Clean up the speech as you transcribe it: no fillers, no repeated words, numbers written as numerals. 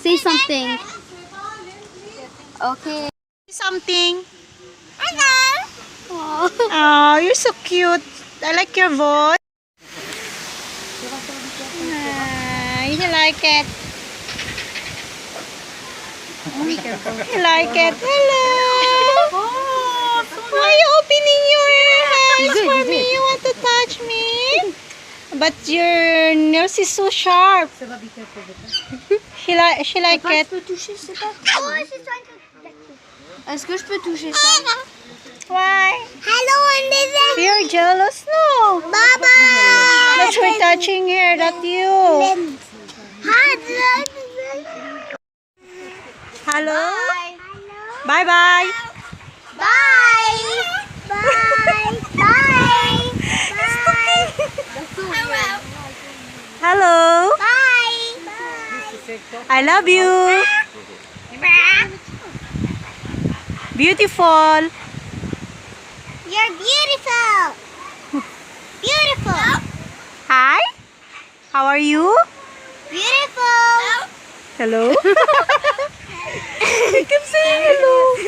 Say something. Okay. Something. Aww. Oh, you're so cute. I like your voice. You like it. You like it. Hello. Why are you opening your hands for me? You want to touch me? But your nails is so sharp. She like it. Est-ce que je peux toucher ça? Why? Hello, Linda. You're jealous? No. Bye-bye. That's for touching here, not you. Hello? Bye-bye. Bye. Bye. Bye. Hello. Bye. I love you. Beautiful. You're beautiful. Beautiful. Hi. How are you? Beautiful. Hello. I keep saying hello.